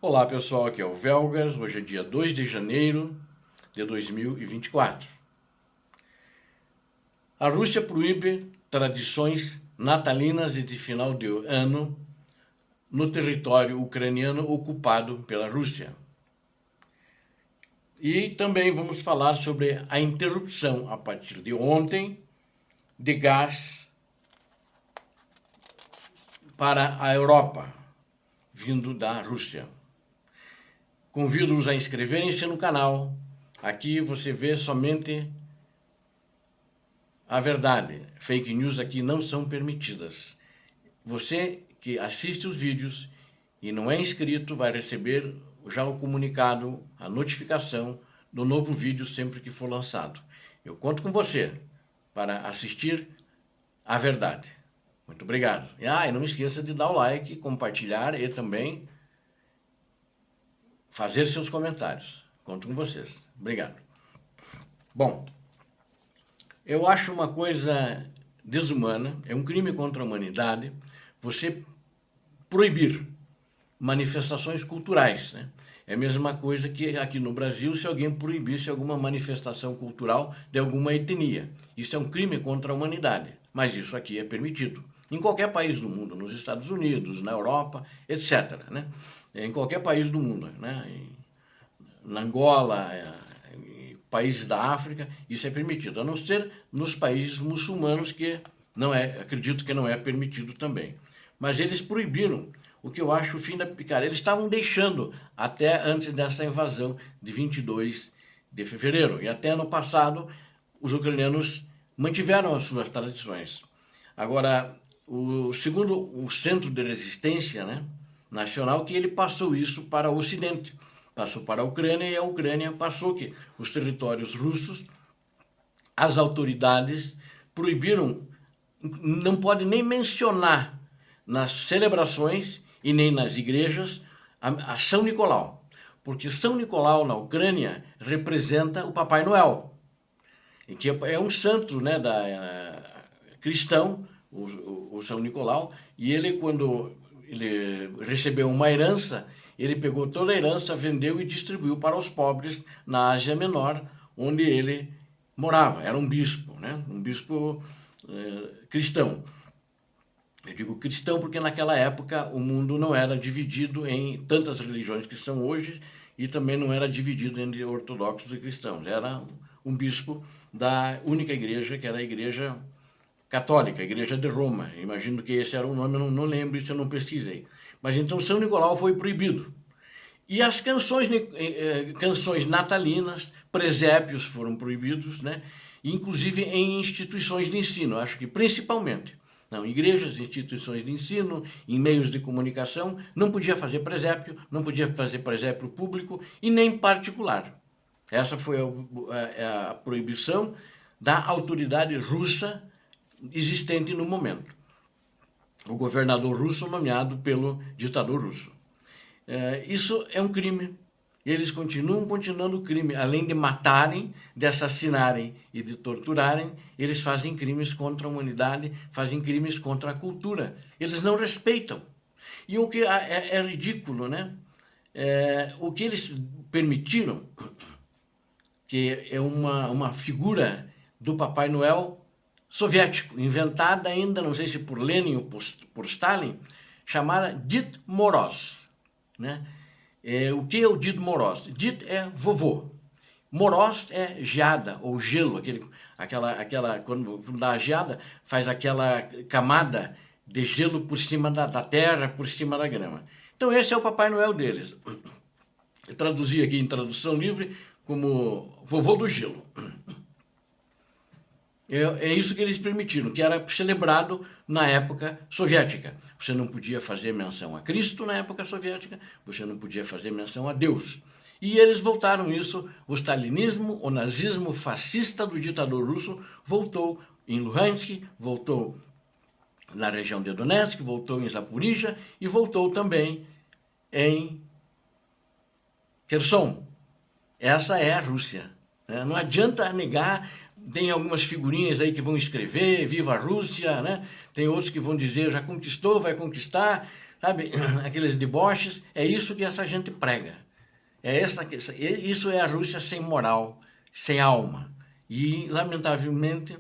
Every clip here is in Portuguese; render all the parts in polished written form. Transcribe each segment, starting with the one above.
Olá pessoal, aqui é o Velgas, hoje é dia 2 de janeiro de 2024. A Rússia proíbe tradições natalinas e de final de ano no território ucraniano ocupado pela Rússia. E também vamos falar sobre a interrupção, a partir de ontem, de gás para a Europa, vindo da Rússia. Convido-os a inscreverem-se no canal. Aqui você vê somente a verdade. Fake news aqui não são permitidas. Você que assiste os vídeos e não é inscrito vai receber já o comunicado, a notificação do novo vídeo sempre que for lançado. Eu conto com você para assistir a verdade. Muito obrigado. E não esqueça de dar o like, compartilhar e também fazer seus comentários. Conto com vocês. Obrigado. Bom, eu acho uma coisa desumana, é um crime contra a humanidade, você proibir manifestações culturais, né? É a mesma coisa que aqui no Brasil, se alguém proibisse alguma manifestação cultural de alguma etnia. Isso é um crime contra a humanidade, mas isso aqui é permitido. Em qualquer país do mundo, nos Estados Unidos, na Europa, etc., né? Em qualquer país do mundo, né? Na Angola, países da África, isso é permitido, a não ser nos países muçulmanos, que não é, acredito que não é permitido também. Mas eles proibiram, o que eu acho o fim da picada. Eles estavam deixando até antes dessa invasão de 22 de fevereiro, e até ano passado os ucranianos mantiveram as suas tradições. Agora, segundo o Centro de Resistência, né, Nacional, que ele passou isso para o Ocidente, passou para a Ucrânia, e a Ucrânia passou que os territórios russos, as autoridades proibiram, não pode nem mencionar nas celebrações e nem nas igrejas a São Nicolau, porque São Nicolau na Ucrânia representa o Papai Noel, que é um santo, né, cristão, o São Nicolau, e ele, quando ele recebeu uma herança, ele pegou toda a herança, vendeu e distribuiu para os pobres na Ásia Menor, onde ele morava. Era um bispo, né? Um bispo cristão. Eu digo cristão porque naquela época o mundo não era dividido em tantas religiões que são hoje, e também não era dividido entre ortodoxos e cristãos. Era um bispo da única igreja, que era a Igreja Católica, a Igreja de Roma. Imagino que esse era o nome, eu não lembro, isso eu não pesquisei. Mas então São Nicolau foi proibido. E as canções natalinas, presépios foram proibidos, né? Inclusive em instituições de ensino, acho que principalmente. Não, igrejas, instituições de ensino, em meios de comunicação, não podia fazer presépio, não podia fazer presépio público e nem particular. Essa foi a proibição da autoridade russa existente no momento. O governador russo nomeado pelo ditador russo. Isso é um crime. Eles continuando crime. Além de matarem, de assassinarem e de torturarem, eles fazem crimes contra a humanidade, fazem crimes contra a cultura. Eles não respeitam. E o que é ridículo, né? O que eles permitiram, que é uma figura do Papai Noel soviético, inventada ainda, não sei se por Lenin ou por Stalin, chamada Ded Moroz, né? O que é o Ded Moroz? Ded é vovô, Moroz é geada ou gelo, quando dá a geada, faz aquela camada de gelo por cima da terra, por cima da grama. Então esse é o Papai Noel deles. Eu traduzi aqui em tradução livre como vovô do gelo. É isso que eles permitiram, que era celebrado na época soviética. Você não podia fazer menção a Cristo na época soviética, você não podia fazer menção a Deus. E eles voltaram isso, o stalinismo, o nazismo fascista do ditador russo voltou em Luhansk, voltou na região de Donetsk, voltou em Zaporizhia e voltou também em Kherson. Essa é a Rússia. Não adianta negar. Tem algumas figurinhas aí que vão escrever, viva a Rússia, né? Tem outros que vão dizer, já conquistou, vai conquistar. sabe, aqueles deboches, é isso que essa gente prega. Isso é a Rússia sem moral, sem alma. E, lamentavelmente,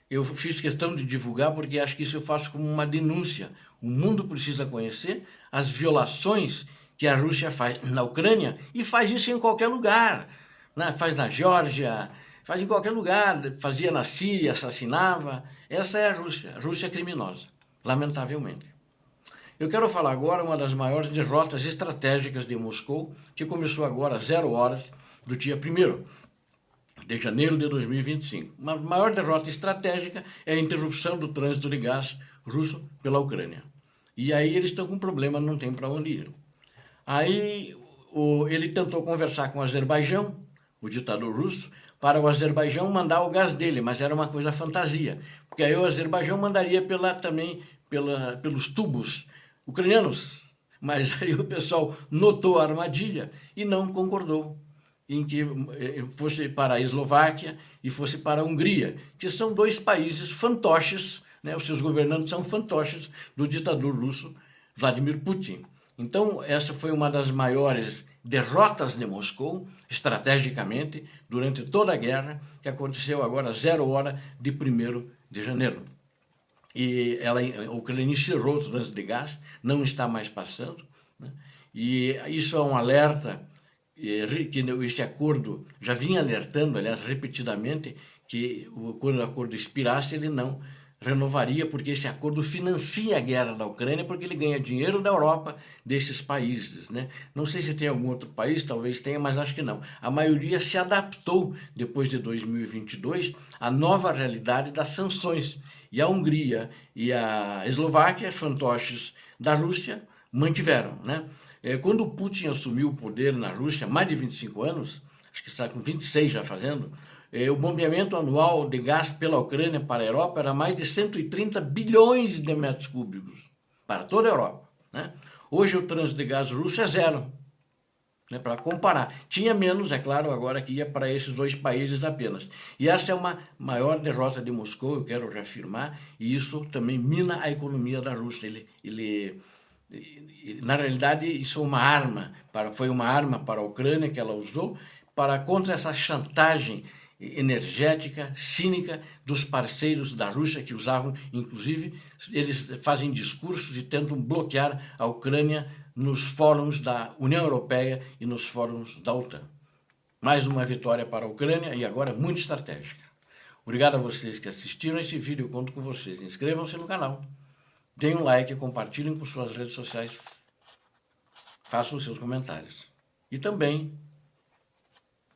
eu fiz questão de divulgar porque acho que isso eu faço como uma denúncia. O mundo precisa conhecer as violações que a Rússia faz na Ucrânia e faz isso em qualquer lugar. Né? Faz na Geórgia, faz em qualquer lugar, fazia na Síria, assassinava. Essa é a Rússia criminosa, lamentavelmente. Eu quero falar agora uma das maiores derrotas estratégicas de Moscou, que começou agora às 0 horas do dia 1º de janeiro de 2025. Uma maior derrota estratégica é a interrupção do trânsito de gás russo pela Ucrânia. E aí eles estão com problema, não tem para onde ir. Aí ele tentou conversar com o Azerbaijão, o ditador russo, para o Azerbaijão mandar o gás dele, mas era uma coisa fantasia, porque aí o Azerbaijão mandaria pelos tubos ucranianos, mas aí o pessoal notou a armadilha e não concordou em que fosse para a Eslováquia e fosse para a Hungria, que são dois países fantoches, né? Os seus governantes são fantoches do ditador russo Vladimir Putin. Então, essa foi uma das maiores derrotas de Moscou, estrategicamente, durante toda a guerra, que aconteceu agora às 0 hora de 1º de janeiro. E a Ucrânia encerrou o trânsito de gás, não está mais passando, né? E isso é um alerta que este acordo já vinha alertando, aliás, repetidamente, que quando o acordo expirasse, ele não renovaria, porque esse acordo financia a guerra da Ucrânia, porque ele ganha dinheiro da Europa, desses países, né? Não sei se tem algum outro país, talvez tenha, mas acho que não. A maioria se adaptou, depois de 2022, à nova realidade das sanções. E a Hungria e a Eslováquia, fantoches da Rússia, mantiveram, né? Quando o Putin assumiu o poder na Rússia, mais de 25 anos, acho que está com 26 já fazendo, o bombeamento anual de gás pela Ucrânia para a Europa era mais de 130 bilhões de metros cúbicos, para toda a Europa, né? Hoje o trânsito de gás russo é zero, né, para comparar. Tinha menos, é claro, agora que ia para esses dois países apenas. E essa é uma maior derrota de Moscou, eu quero reafirmar, e isso também mina a economia da Rússia. Na realidade, isso foi uma arma para a Ucrânia que ela usou contra essa chantagem energética, cínica dos parceiros da Rússia que usavam, inclusive, eles fazem discursos e tentam bloquear a Ucrânia nos fóruns da União Europeia e nos fóruns da OTAN. Mais uma vitória para a Ucrânia e agora muito estratégica. Obrigado a vocês que assistiram esse vídeo, eu conto com vocês. Inscrevam-se no canal, deem um like, compartilhem com suas redes sociais, façam seus comentários. E também,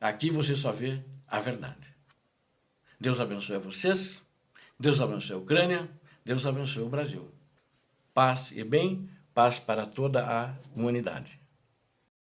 aqui você só vê a verdade. Deus abençoe a vocês, Deus abençoe a Ucrânia, Deus abençoe o Brasil. Paz e bem, paz para toda a humanidade.